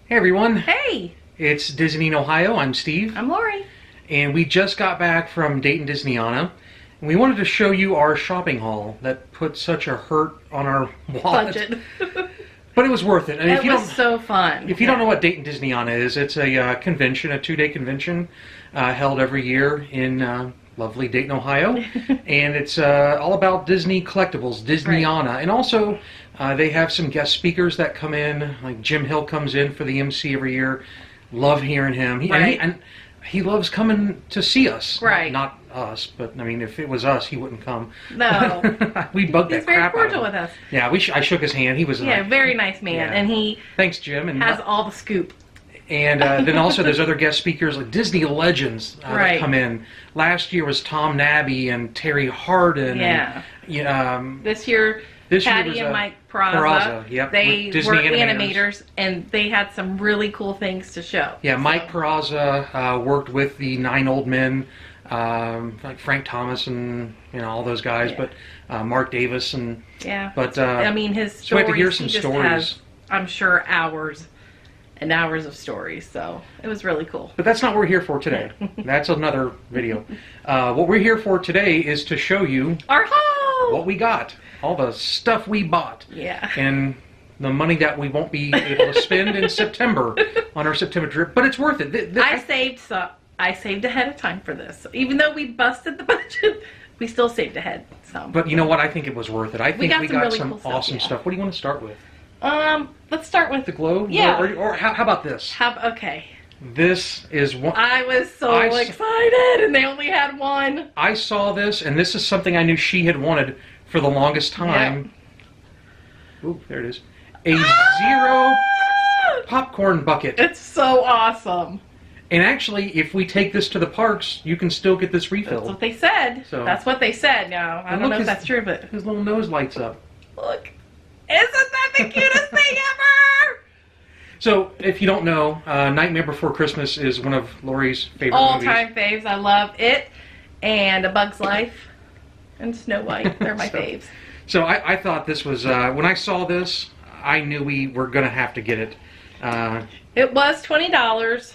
Hey everyone, Hey, it's Disneyana, Ohio. I'm Steve, I'm Lori. and we just got back from Dayton Disneyana, and we wanted to show you our shopping haul that put such a hurt on our wallet. Budget. But it was worth it. I mean, It was so fun. if you don't know what Dayton Disneyana is, it's a convention, a 2-day convention held every year in lovely Dayton, Ohio, and it's all about Disney collectibles, Disneyana, Right. and also they have some guest speakers that come in, like Jim Hill comes in for the MC every year. Love hearing him. Right. And he loves coming to see us. Right. Not us, but I mean, if it was us, he wouldn't come. No. We bugged He's that very crap out cordial of him. with us. Yeah, I shook his hand. He was Very nice man, Yeah. and he Thanks, Jim. And has all the scoop. and then also there's other guest speakers like Disney legends that Right. come in. Last year was Tom Nabby and Terry Hardin. Yeah. And, This year, this year Patty was, and Mike Peraza, yep, they with Disney were animators. animators, and they had some really cool things to show. Yeah, Mike So, Peraza worked with the 9 Old Men, like Frank Thomas and all those guys, Yeah. but Mark Davis and Yeah. but I mean, his so we stories, have to hear some he just stories. has, I'm sure, hours and hours of stories, so it was really cool. But that's not what we're here for today. That's another video. What we're here for today is to show you Our haul! what we got, all the stuff we bought, Yeah. and the money that we won't be able to spend in September on our September trip. But it's worth it. I saved ahead of time for this. Even though we busted the budget, we still saved ahead some. But you know what? I think it was worth it. I think we got some got really some cool stuff, awesome yeah. stuff. What do you want to start with? Let's start with The globe? Yeah. Or how about this? okay. This is one. I was so excited, and they only had one. I saw this, and this is something I knew she had wanted for the longest time. Ooh, there it is. A zero popcorn bucket. It's so awesome. And actually, if we take this to the parks, you can still get this That's refilled. what they said. So- That's what they said. Now, I And don't look, know if that's true, but His little nose lights up. look. Isn't that the cutest thing ever? So, if you don't know, Nightmare Before Christmas is one of Lori's favorite movies. All-time faves. I love it. And A Bug's Life and Snow White. They're my faves. So I thought this was, when I saw this, I knew we were going to have to get it. It was $20.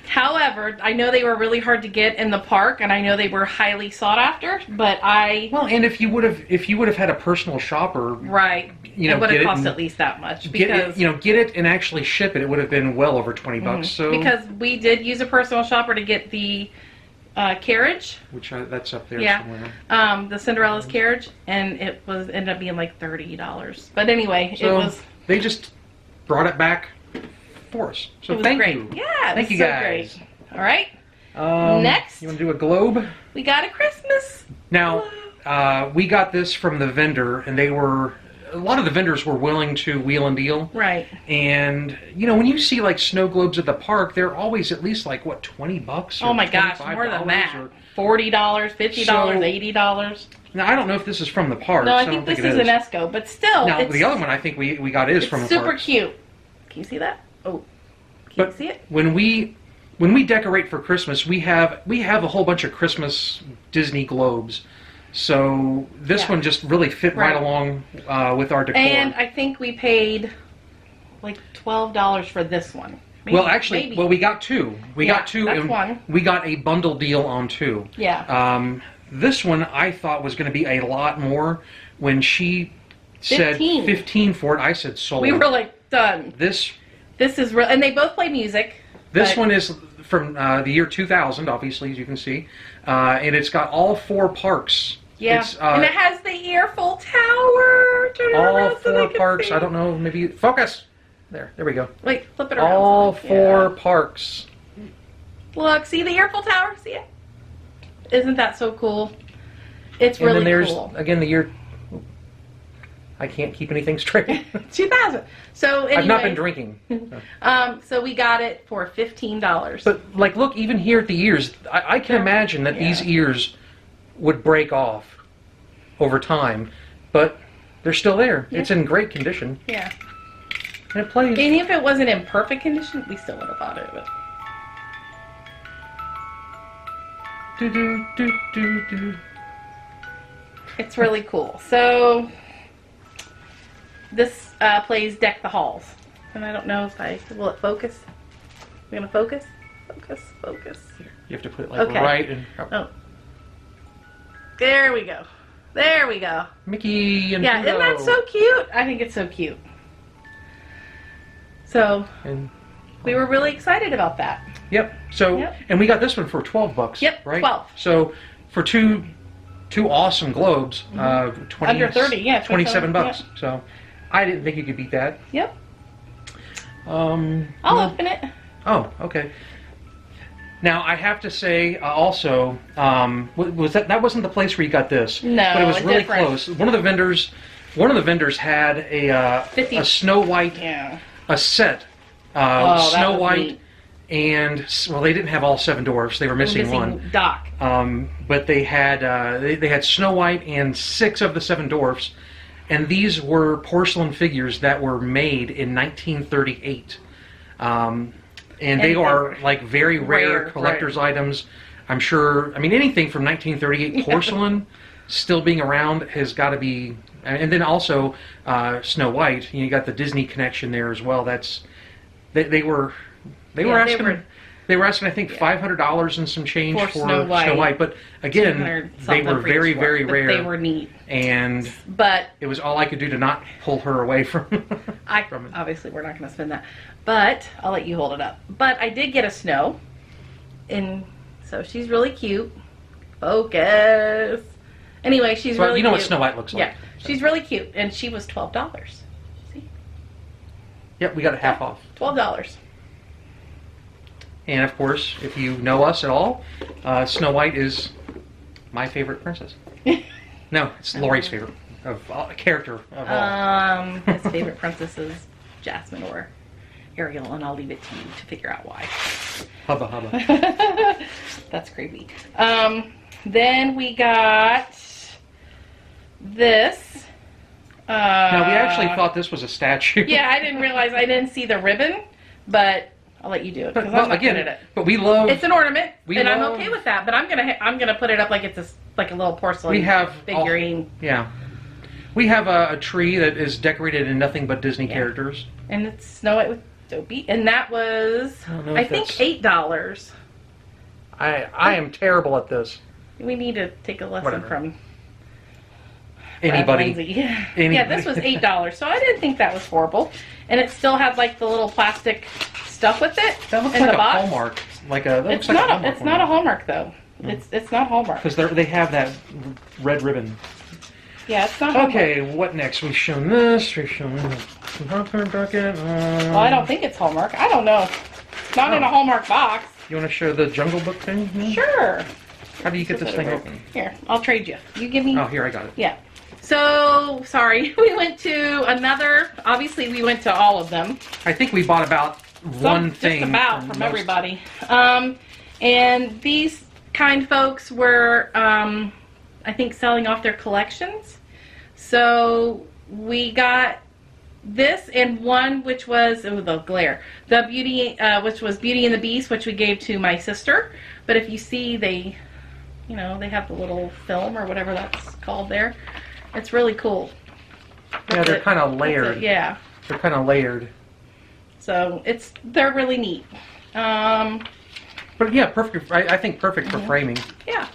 However, I know they were really hard to get in the park, and I know they were highly sought after. But Well, and if you would have had a personal shopper, right, you know, it would get have it cost and- at least that much get because it, get it and actually ship it, it would have been well over $20. So because we did use a personal shopper to get the carriage, that's up there Yeah. somewhere. the Cinderella's carriage, and it ended up being like $30. But anyway, So they just brought it back for us. So it was thank great. you. Yeah, it Thank was you so guys. great. All right, Next. You want to do a globe? we got a Christmas. Now, we got this from the vendor, and a lot of the vendors were willing to wheel and deal. Right. And, when you see, like, snow globes at the park, they're always at least, like, what, $20? Oh my gosh, more than that. $40, $50, $80. Now, I don't know if this is from the park. No, I don't think this it is an Esco, but still, Now, it's the other one I think we got is from the super park. cute. Can you see that? Oh, can But you see it? when we decorate for Christmas, we have a whole bunch of Christmas Disney globes. So this Yeah. one just really fit right Right. along with our decor. And I think we paid like $12 for this one. Maybe, well, actually, maybe. we got two. We Yeah, got two, that's and one. we got a bundle deal on two. Yeah. This one I thought was going to be a lot more. When she said 15. 15 for it, I said sold. We were like, done. This This is real. And they both play music. This but- one is from the year 2000, obviously, as you can see. And it's got all 4 parks. Yeah. It's, and it has the Earful Tower. Turn it all around so they 4 can parks. see. I don't know, maybe... Focus! There we go. Wait, flip it around. All so- 4 yeah. parks. Look, see the Earful Tower? See it? Isn't that so cool? It's And really then there's, cool. again, the year... I can't keep anything straight. 2000. So anyway, I've not been drinking. so we got it for $15. But, like, look, even here at the ears, I can imagine that these ears would break off over time. But they're still there. Yeah. It's in great condition. Yeah. And it plays. And if it wasn't in perfect condition, we still would have bought it. But Do, do, do, do, do. it's really cool. So this plays Deck the Halls. And I don't know if will it focus? We're gonna focus? Focus. You have to put it like Okay. right and Oh. There we go. There we go. Mickey and Yeah, Pluto. isn't that so cute? I think it's so cute. So And we were really excited about that. yep. So Yep. and we got this one for $12. Yep, Right. 12. So for two awesome globes, 20, Under 30, yeah, $27. So I didn't think you could beat that. Yep. Um, I'll open it. Oh, okay. Now I have to say also, was that wasn't the place where you got this? No, but it was a really different- close. One of the vendors had a 50. a Snow White Yeah. a set. Oh, that Snow was White neat. and well, they didn't have all 7 dwarfs. They were missing one. Doc. But they had they had Snow White and 6 of the 7 dwarfs, and these were porcelain figures that were made in 1938. And they are like very rare collector's items. I'm sure. I mean, anything from 1938 porcelain still being around has got to be. And then also Snow White. You got the Disney connection there as well. That's they were asking. They were asking, I think, $500 and some change for Snow White. But again, they were very, very rare. They were neat. And but it was all I could do to not pull her away from it. Obviously, we're not going to spend that. But I'll let you hold it up. But I did get a Snow. And so she's really cute. Focus. Anyway, she's Well, really you know cute. what Snow White looks like. Yeah, she's really cute. And she was $12. See? Yep, we got it half off. $12. And of course, if you know us at all, Snow White is my favorite princess. No, it's Lori's favorite character of all. His favorite princess is Jasmine or Ariel, and I'll leave it to you to figure out why. Hubba hubba. That's creepy. Then we got this. Now we actually thought this was a statue. Yeah, I didn't realize. I didn't see the ribbon, but I'll let you do it. But I'm well, not again, good at it. but we love. It's an ornament, and I'm love- okay with that. But I'm gonna put it up like it's like a little porcelain We have figurine, Yeah, we have a tree that is decorated in nothing but Disney characters. and it's Snow White with Dopey, and that was don't know I if think that's- $8. I am terrible at this. We need to take a lesson Whatever. from Anybody. Lindsay. Yeah. Anybody. Yeah, this was $8, so I didn't think that was horrible. And it still had like the little plastic stuff with it That looks in like the a box. Hallmark. That It's looks like not. a Hallmark It's not a Hallmark though. It's not Hallmark. because they have that red ribbon. Yeah, it's not Hallmark. Okay, what next? We've shown this. We've shown bucket. Well, I don't think it's Hallmark. I don't know. Not in a Hallmark box. You want to show the Jungle Book thing? Sure. How do you get this thing open? Here, I'll trade you. You give me. Oh, here, I got it. Yeah. So, sorry. We went to another. Obviously, we went to all of them. I think we bought about one thing. Just about from most- everybody. And these kind folks were, I think, selling off their collections. So we got this and one which was the glare, the beauty, which was Beauty and the Beast, which we gave to my sister. But if you see, they have the little film or whatever that's called there. It's really cool. Yeah, they're kind of layered. Yeah. They're kind of layered. So they're really neat. But yeah, perfect. I think perfect for framing. Yeah.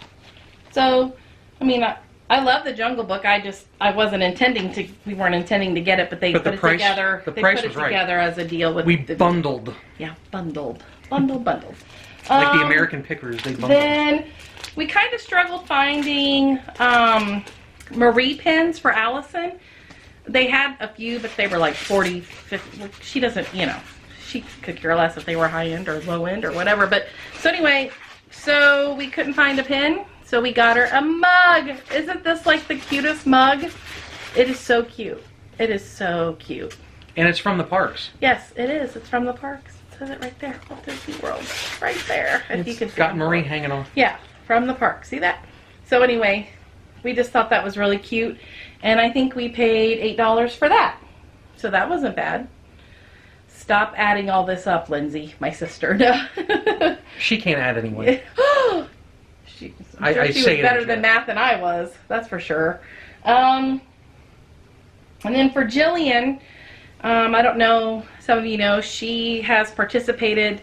So, I mean, I love the Jungle Book. I wasn't intending to. We weren't intending to get it, but they But the put it price- together. the They price put it was right. together as a deal with. We bundled. Yeah, bundled. Like the American Pickers, they bundled. Then we kind of struggled finding Marie pins for Allison. They had a few, but they were like 40, 50. She doesn't, she could care less if they were high end or low end or whatever. But so anyway, so we couldn't find a pin. So we got her a mug. Isn't this like the cutest mug? It is so cute. It is so cute. And it's from the parks. Yes, it is. It's from the parks. It says it right there. Walt Disney World. Right there. If you can see Got it. Marie hanging on. Yeah, from the park. See that? So anyway, we just thought that was really cute. And I think we paid $8 for that. So that wasn't bad. Stop adding all this up, Lindsay, my sister. No. She can't add anyway. I'm sure I she say was it better in than jest. math than I was. That's for sure. And then for Jillian, I don't know, some of you know, she has participated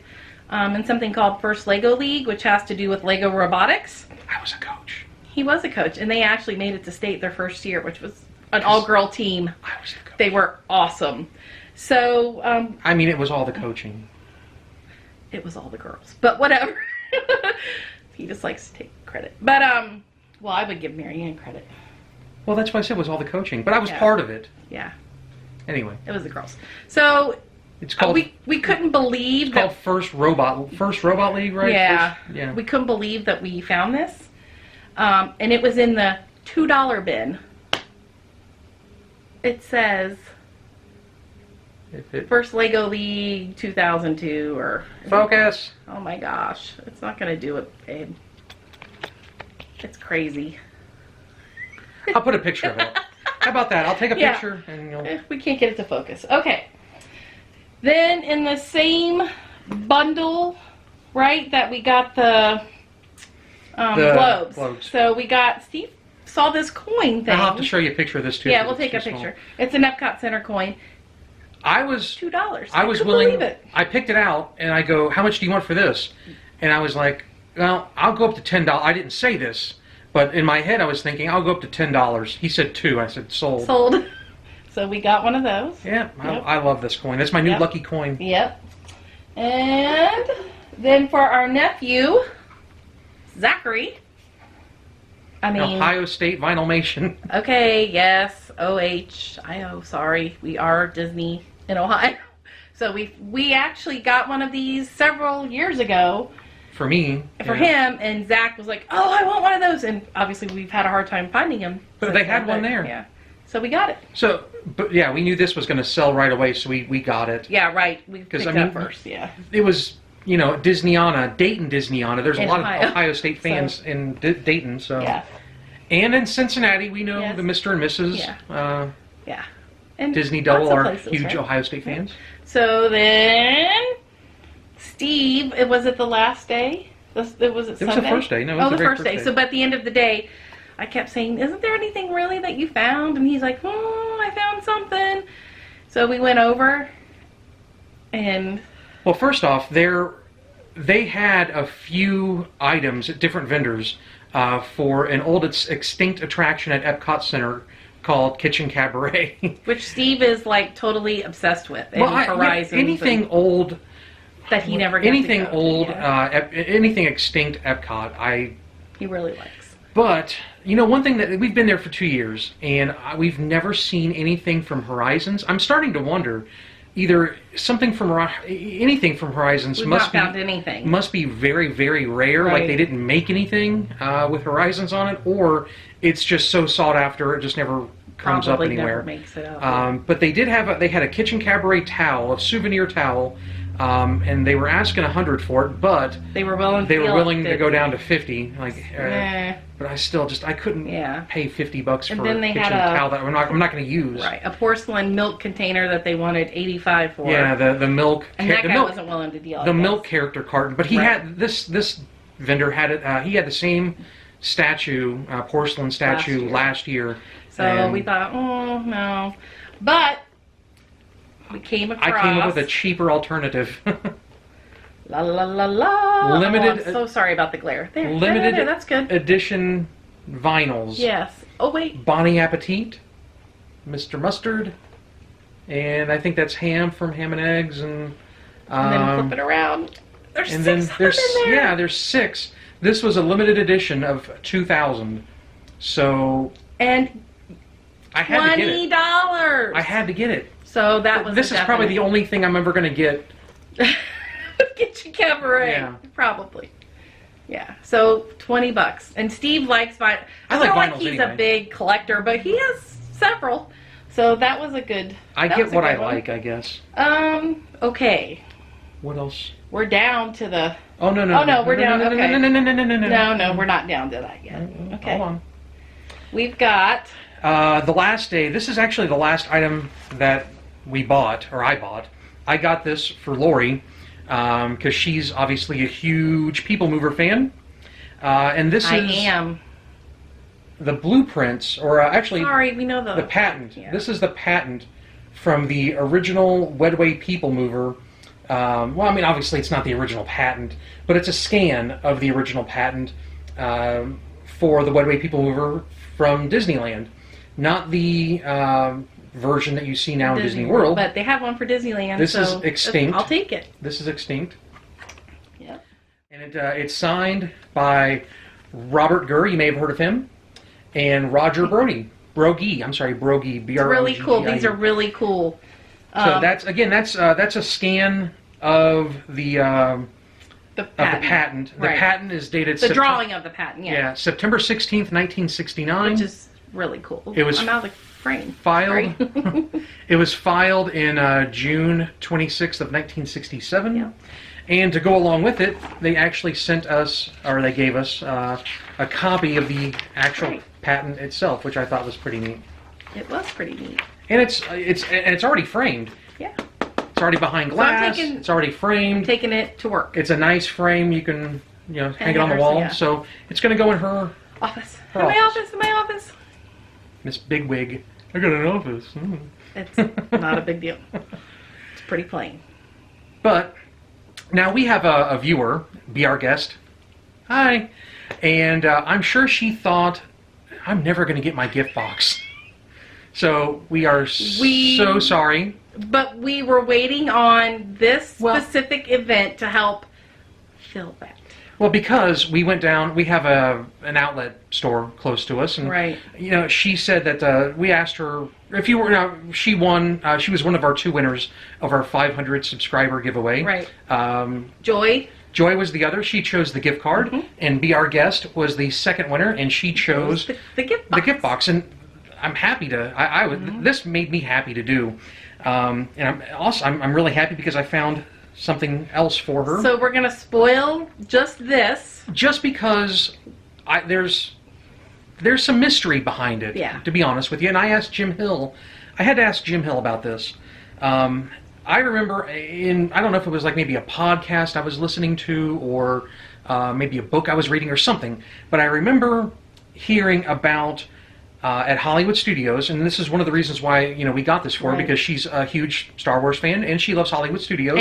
in something called First Lego League, which has to do with Lego robotics. I was a coach. He was a coach, and they actually made it to state their first year, which was an all-girl team. I was a coach. They were awesome. So, I mean, it was all the coaching. it was all the girls, but whatever. He just likes to take credit. But, well, I would give Marianne credit. Well, that's why I said it was all the coaching, but I was Yeah. part of it. Yeah, Anyway, it was the girls. So, it's called. we couldn't believe It's that. called First Robot League, right? Yeah. Yeah. We couldn't believe that we found this. And it was in the $2 bin. It says First Lego League 2002 or... Focus. Oh my gosh. It's not going to do it, babe. It's crazy. I'll put a picture of it. How about that? I'll take a Yeah. picture and you'll... We can't get it to focus. Okay. Then in the same bundle, right, that we got the globes. So we got, Steve saw this coin thing. I'll have to show you a picture of this too. Yeah, we'll take a picture. It's an Epcot Center coin. I was $2. I was couldn't willing. believe it. I picked it out and I go, "How much do you want for this?" And I was like, "Well, I'll go up to $10." I didn't say this, but in my head I was thinking, "I'll go up to $10." He said 2. I said sold. Sold. So we got one of those. Yeah, Yep. I love this coin. That's my new Yep. lucky coin. Yep. And then for our nephew, Zachary. I mean, Ohio State Vinylmation. okay, yes, OHIO, sorry. We are Disney in Ohio. So we actually got one of these several years ago For me. for yeah. him, and Zach was like, "Oh, I want one of those." And obviously we've had a hard time finding him. But since they had then, one there. Yeah. So we got it. So, but yeah, we knew this was going to sell right away, so we got it. Yeah, right. We picked I it mean, up first, yeah. It was, Disneyana, Dayton Disneyana. There's a In lot Ohio. of Ohio State fans in Dayton, so. Yeah. And in Cincinnati, we know Yes. the Mr. and Mrs. Yeah. Yeah. And Disney lots Double of are places, huge right? Ohio State fans. So then, Steve, was it the last day? Was it It was Sunday? the first day. No, it was Oh, the the very first day. So, but at the end of the day, I kept saying, "Isn't there anything really that you found?" And he's like, "Oh, I found something." So we went over, and Well, first off, they had a few items at different vendors for an old extinct attraction at Epcot Center called Kitchen Cabaret. which Steve is like totally obsessed with. And Well, Horizons anything and old, that he never gets anything to go to, old, yeah. anything extinct Epcot, He really likes. But, one thing that we've been there for 2 years, and we've never seen anything from Horizons. I'm starting to wonder, either anything from Horizons We've must not found anything. must be very, very rare. Right. Like they didn't make anything with Horizons on it, or it's just so sought after it just never comes Probably up anywhere. never makes it out. But they did they had a Kitchen Cabaret towel, a souvenir towel. And they were asking $100 for it, but they were willing. to go down to $50. Yeah. But I still I couldn't pay $50 And for then a they kitchen had towel that I'm not going to use. Right, a porcelain milk container that they wanted $85 for. Yeah, the milk. And that the guy milk, wasn't willing to deal. the milk character carton, but he Right. had this vendor had it. He had the same statue, porcelain statue last year. So and we thought, oh no, but we came across. I came up with a cheaper alternative. La la la la. Limited- Oh, I'm so sorry about the glare. There, Limited there, that's good. edition vinyls. Yes. Oh wait. Bonnie Appetit, Mr. Mustard, and I think that's Ham from Ham and Eggs, and And then flip it around. There's and 6 then of them there's in there. yeah, there's 6. This was a limited edition of 2000, so And I had to get it. $20. I had to get it. So that was. This is probably the only thing I'm ever going to get. Kitchen Cabaret. Yeah. Probably. Yeah. So $20. And Steve likes vinyl. I I like feel like vinyls he's anyway. a big collector, but he has several. So that was a good. I that get was a what I good one. like, I guess. Okay. What else? We're down to the. Oh no no. Oh, no, we're down, No okay. no. No, we're not down to that yet. Okay. Hold on. We've got. The last day. This is actually the last item that we bought, or I bought. I got this for Lori because she's obviously a huge People Mover fan, and this I is am. the blueprints, or actually Sorry, we know the patent. Yeah. This is the patent from the original Wedway People Mover. Well, I mean, obviously it's not the original patent, but it's a scan of the original patent for the Wedway People Mover from Disneyland. Not the version that you see now in Disney World. But they have one for Disneyland. This is extinct. I'll take it. This is extinct. Yep. And it's signed by Robert Gurr, you may have heard of him, and Roger Broggie. Broggie, B-R-O-G-I-E. Really cool. These are really cool. So that's a scan of the patent. The right. patent is dated. The drawing of the patent. Yeah. Yeah, September 16th, 1969. Which is really cool. It was I'm out of the frame. Filed. It was filed in June 26th of 1967. Yeah. And to go along with it, they actually sent us, or they gave us, a copy of the actual patent itself, which I thought was pretty neat. It was pretty neat. And it's already framed. Yeah. It's already behind glass. It's already framed. Taking it to work. It's a nice frame. You can, hang it on the wall. Yeah. So it's going to go in her office. In my office. Miss Bigwig. I got an office. It's not a big deal. It's pretty plain. But now we have a viewer, be our guest. Hi. And I'm sure she thought, I'm never going to get my gift box. So we are so sorry. But we were waiting on this specific event to help fill that. Well, because we went down, we have an outlet store close to us, and right. She said that we asked her if you were. She won. She was one of our 2 winners of our 500 subscriber giveaway. Right. Joy was the other. She chose the gift card, and Be Our Guest was the second winner, and she chose the gift box. The gift box, and I'm happy to. I would. This made me happy to do, and I'm really happy because I found something else for her. So we're gonna spoil just this. Just because there's some mystery behind it. Yeah. To be honest with you, and I asked Jim Hill. I had to ask Jim Hill about this. I remember I don't know if it was like maybe a podcast I was listening to or maybe a book I was reading or something, but I remember hearing about at Hollywood Studios, and this is one of the reasons why we got this for her, because she's a huge Star Wars fan and she loves Hollywood Studios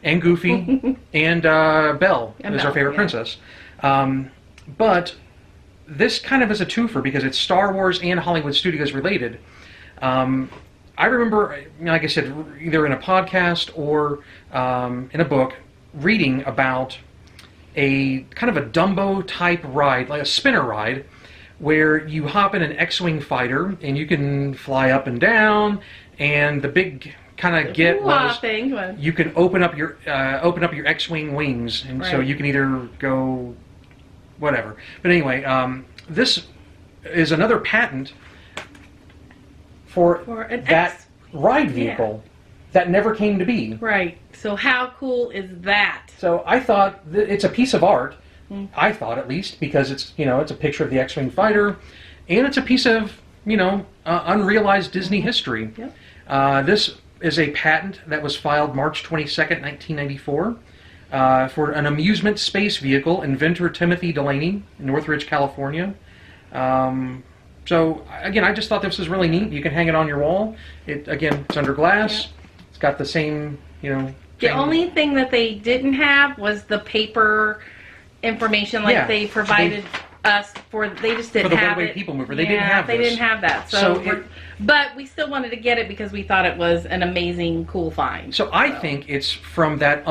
and Goofy and Belle is our favorite princess. But this kind of is a twofer because it's Star Wars and Hollywood Studios related. I remember, like I said, either in a podcast or in a book, reading about a kind of a Dumbo type ride, like a spinner ride, where you hop in an X-Wing fighter and you can fly up and down, and the big kind of get was you can open up your X-Wing wings, and so you can either go whatever. But anyway, this is another patent for that ride vehicle that never came to be. Right. So how cool is that? So I thought it's a piece of art. I thought, at least, because it's it's a picture of the X-Wing fighter, and it's a piece of unrealized Disney history. Yep. This is a patent that was filed March 22nd, 1994, for an amusement space vehicle, inventor Timothy Delaney, Northridge, California. So again, I just thought this was really neat. You can hang it on your wall. It's under glass. Yeah. It's got the same The only thing that they didn't have was the paper information they provided us for. They just didn't have it. For the Wedway People Mover, they didn't have this. They didn't have that. But we still wanted to get it because we thought it was an amazing, cool find. So I think it's from that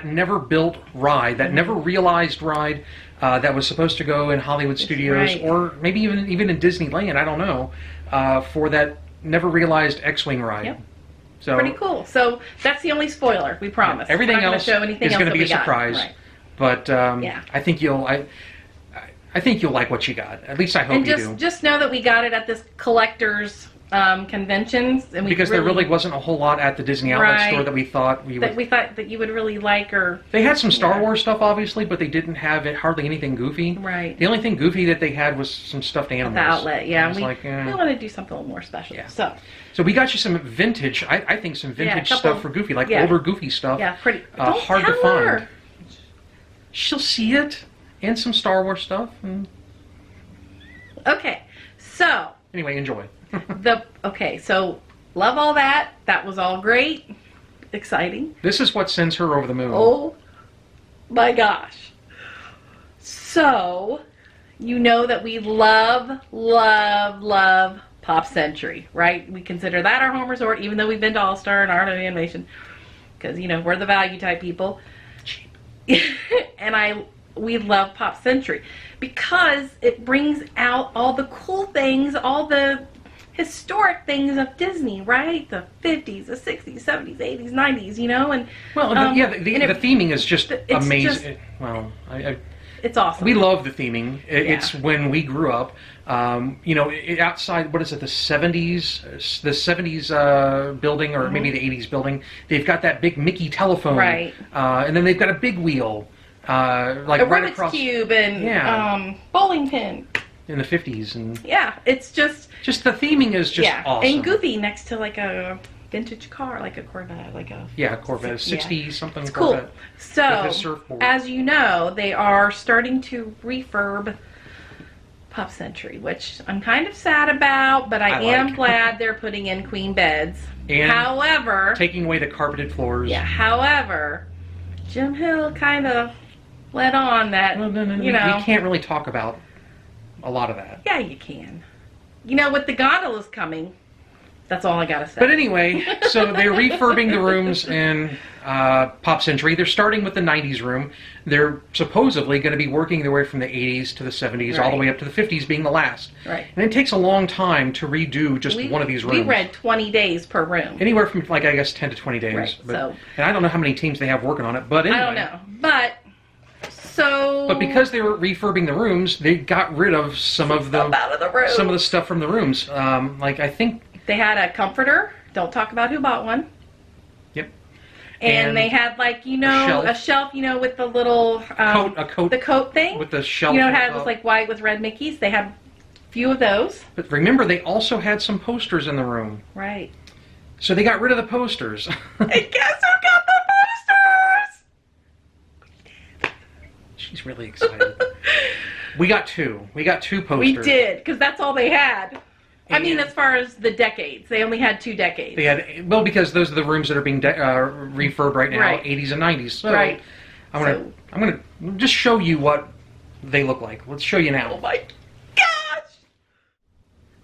never built ride, that never realized ride that was supposed to go in Hollywood Studios or maybe even in Disneyland. I don't know, for that never realized X-Wing ride. Yep. So pretty cool. So that's the only spoiler. We promise. Everything else show anything is going to be a surprise. Right. But I think you'll like what you got. At least I hope you do. Just know that we got it at this collector's conventions, and because there really wasn't a whole lot at the Disney Outlet store that we thought we thought that you would really like. Or they had some Star Wars stuff, obviously, but they didn't have hardly anything goofy. Right. The only thing goofy that they had was some stuffed animals. At the outlet, yeah. We want to do something a little more special. Yeah. So we got you some vintage. I think some vintage stuff for Goofy, like older Goofy stuff. Yeah, pretty. Hard to find. She'll see it, and some Star Wars stuff. Okay, so anyway, enjoy. So love all that. That was all great. Exciting. This is what sends her over the moon. Oh my gosh. So, you know that we love, love, love Pop Century, right? We consider that our home resort, even though we've been to All Star and Art of Animation, because, you know, we're the value type people. Cheap. And we love Pop Century because it brings out all the cool things, all the historic things of Disney, right? The 50s, the 60s, 70s, 80s, 90s, you know? And well, the theming is just amazing. It's awesome. We love the theming. It's when we grew up. You know, outside, what is it, the 70s building, or maybe the 80s building, they've got that big Mickey telephone. Right. And then they've got a big wheel. Like a right Rubik's across, Cube and bowling pin. In the 50s. And yeah, it's just the theming is just awesome. And goofy next to like a vintage car, like a Corvette, like a Corvette, 60 something it's Corvette. Cool. So, as you know, they are starting to refurb Pop Century, which I'm kind of sad about, but I am glad they're putting in queen beds. And however, taking away the carpeted floors. Yeah. However, Jim Hill kind of let on that. Well, no, you know, we can't really talk about a lot of that. Yeah, you can. You know, with the gondolas coming, that's all I gotta say. But anyway, so they're refurbing the rooms in Pop Century. They're starting with the 90s room. They're supposedly going to be working their way from the 80s to the 70s, all the way up to the 50s being the last. Right. And it takes a long time to redo just one of these rooms. We read 20 days per room. Anywhere from, like, I guess 10 to 20 days. Right, and I don't know how many teams they have working on it, but anyway. I don't know. But because they were refurbing the rooms, they got rid of some of the stuff from the rooms. Like, I think they had a comforter. Don't talk about who bought one. Yep. And they had, like, you know, a shelf, you know, with the little the coat thing with the shelf. You know, it was like white with red Mickeys. They had a few of those. But remember, they also had some posters in the room. Right. So they got rid of the posters. And guess who got the posters? She's really excited. We got two. We got two posters. We did, because that's all they had. I mean, as far as the decades, they only had 2 decades. They had, well, because those are the rooms that are being refurbed right now, 80s and 90s. So I'm gonna just show you what they look like. Let's show you now. Oh my gosh!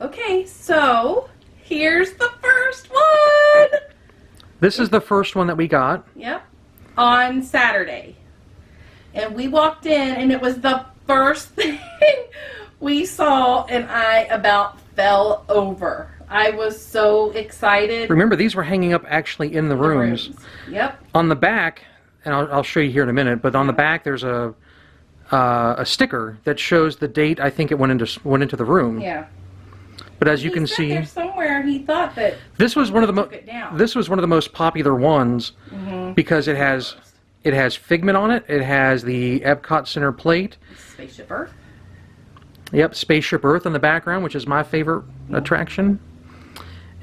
Okay, so here's the first one. This is the first one that we got. Yep, on Saturday, and we walked in, and it was the first thing we saw, and I about fell over. I was so excited. Remember, these were hanging up actually in the rooms. Yep. On the back, and I'll show you here in a minute, but on the back there's a sticker that shows the date I think it went into the room. Yeah. But as you can see, there somewhere he thought that this was one of the most popular ones because it has Figment on it. It has the Epcot Center plate. Spaceship Earth. Yep, Spaceship Earth in the background, which is my favorite attraction.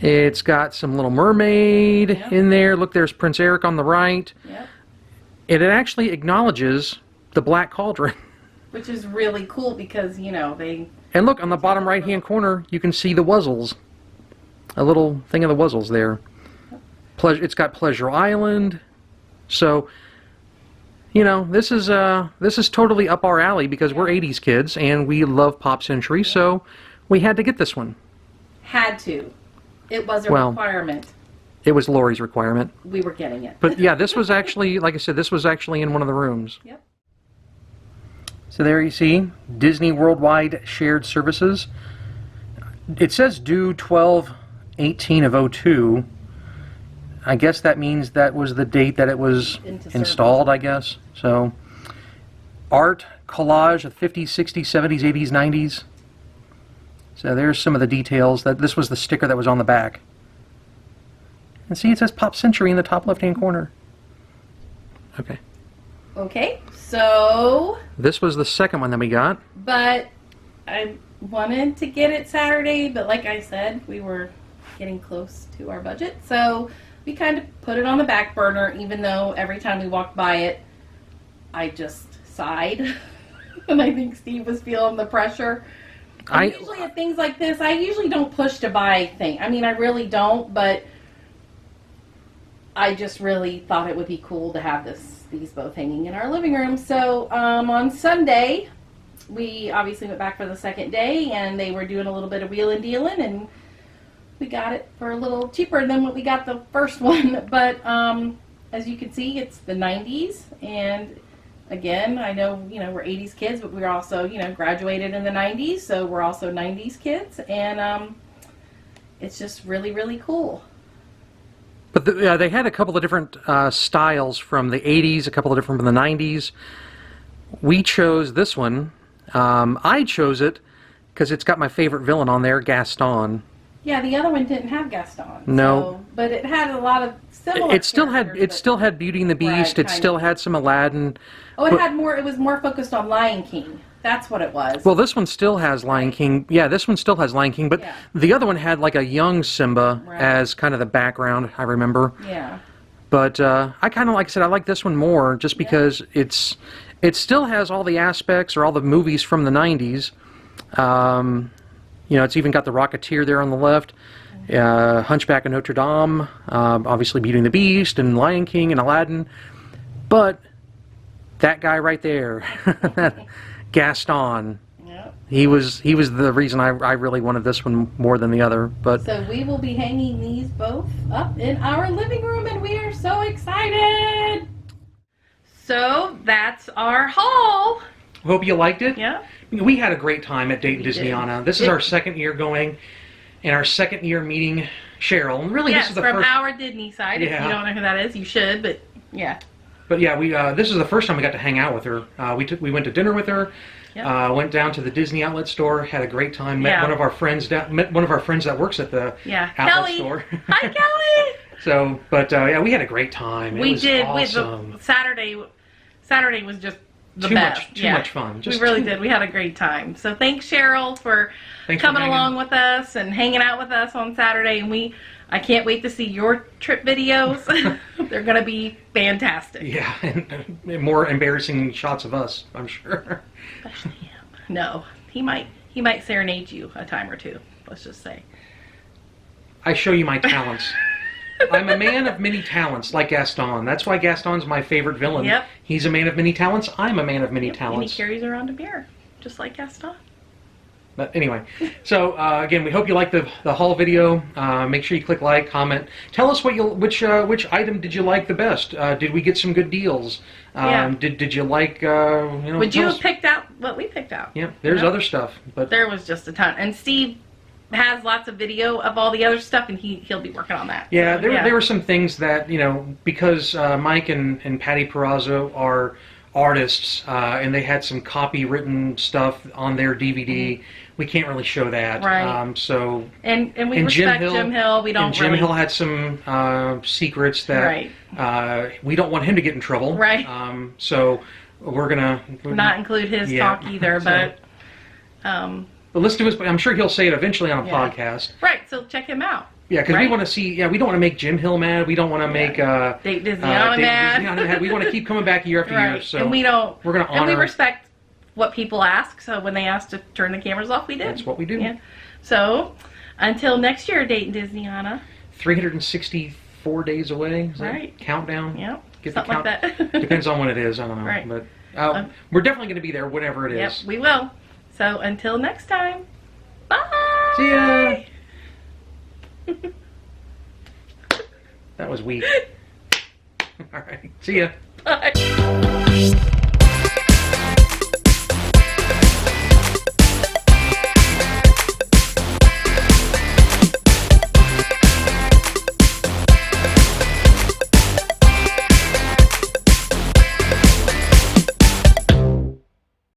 It's got some Little Mermaid in there. Look, there's Prince Eric on the right. Yep. And it actually acknowledges the Black Cauldron. Which is really cool because, you know, they... And look, on the bottom right-hand corner, you can see the Wuzzles. A little thing of the Wuzzles there. It's got Pleasure Island. So... You know, this is totally up our alley because we're 80s kids and we love Pop Century, so we had to get this one. Had to. It was a requirement. It was Lori's requirement. We were getting it. But yeah, this was actually, like I said, this was actually in one of the rooms. Yep. So there you see, Disney Worldwide Shared Services. It says due 12/18 of 02. I guess that means that was the date that it was installed, I guess. So, art, collage of 50s, 60s, 70s, 80s, 90s. So there's some of the details. This was the sticker that was on the back. And see, it says Pop Century in the top left-hand corner. Okay. Okay, so... This was the second one that we got. But I wanted to get it Saturday, but like I said, we were getting close to our budget. So... we kind of put it on the back burner, even though every time we walked by it, I just sighed. And I think Steve was feeling the pressure. And usually at things like this, I usually don't push to buy things. I mean, I really don't, but I just really thought it would be cool to have these both hanging in our living room. So on Sunday, we obviously went back for the second day, and they were doing a little bit of wheeling dealing, and we got it for a little cheaper than what we got the first one. But as you can see, it's the 90s, and again, I know, we're 80s kids, but we're also, graduated in the 90s, so we're also 90s kids, and it's just really, really cool. But they had a couple of different styles from the 80s, a couple of different from the 90s. We chose this one. I chose it because it's got my favorite villain on there, Gaston. Yeah, the other one didn't have Gaston. No. So, but it had a lot of similar It still had Beauty and the Beast. Right, it still had some Aladdin. Oh, it was more focused on Lion King. That's what it was. Well, this one still has Lion King. Yeah, this one still has Lion King, but the other one had like a young Simba as kind of the background, I remember. Yeah. But I kind of, like I said, I like this one more just because it still has all the aspects or all the movies from the 90s. It's even got the Rocketeer there on the left, Hunchback of Notre Dame, obviously Beauty and the Beast, and Lion King and Aladdin. But that guy right there, Gaston, he was the reason I really wanted this one more than the other. But so we will be hanging these both up in our living room, and we are so excited. So that's our haul. Hope you liked it. Yeah. We had a great time at Dayton Disneyana. This is our second year going, and our second year meeting Cheryl. And really, this is the from first. Our Disney side. If you don't know who that is, you should. But yeah. But yeah, this is the first time we got to hang out with her. We went to dinner with her. Yep. Went down to the Disney outlet store. Had a great time. Met one of our friends that works at the outlet store. Hi, Kelly. So, but we had a great time. It was awesome. Saturday was just the best. Too much fun. We really did. We had a great time. So thanks, Cheryl, for coming along with us and hanging out with us on Saturday. And I can't wait to see your trip videos. They're going to be fantastic. Yeah, and more embarrassing shots of us, I'm sure. Especially him. No, he might serenade you a time or two. Let's just say. I show you my talents. I'm a man of many talents, like Gaston. That's why Gaston's my favorite villain. Yep. He's a man of many talents. I'm a man of many talents. And he carries around a mirror, just like Gaston. But anyway, so again, we hope you like the haul video. Make sure you click like, comment. Tell us which item did you like the best? Did we get some good deals? Did you like? Would you have picked out what we picked out? Yeah, there's other stuff, but there was just a ton. And Steve has lots of video of all the other stuff, and he'll be working on that. Yeah, there were some things that because Mike and Patty Perazzo are artists, and they had some copywritten stuff on their DVD. Mm-hmm. We can't really show that. Right. So and we respect Jim Hill. We don't. And Jim Hill had some secrets that we don't want him to get in trouble. Right. So we're gonna not include his talk either, but. But listen to us. I'm sure he'll say it eventually on a podcast. Right. So check him out. Yeah, because we want to see. Yeah, we don't want to make Jim Hill mad. We don't want to make Dayton Disneyana mad. We want to keep coming back year after year. So and we don't. We're going to honor. And we respect what people ask. So when they ask to turn the cameras off, we did. That's what we do. Yeah. So until next year, Dayton Disneyana. 364 days away. Is that countdown. Yeah. Get something the count. like that. Depends on when it is. I don't know. Right. But we're definitely going to be there whenever it is. Yep, we will. So until next time. Bye. See ya. That was weak. All right. See ya. Bye.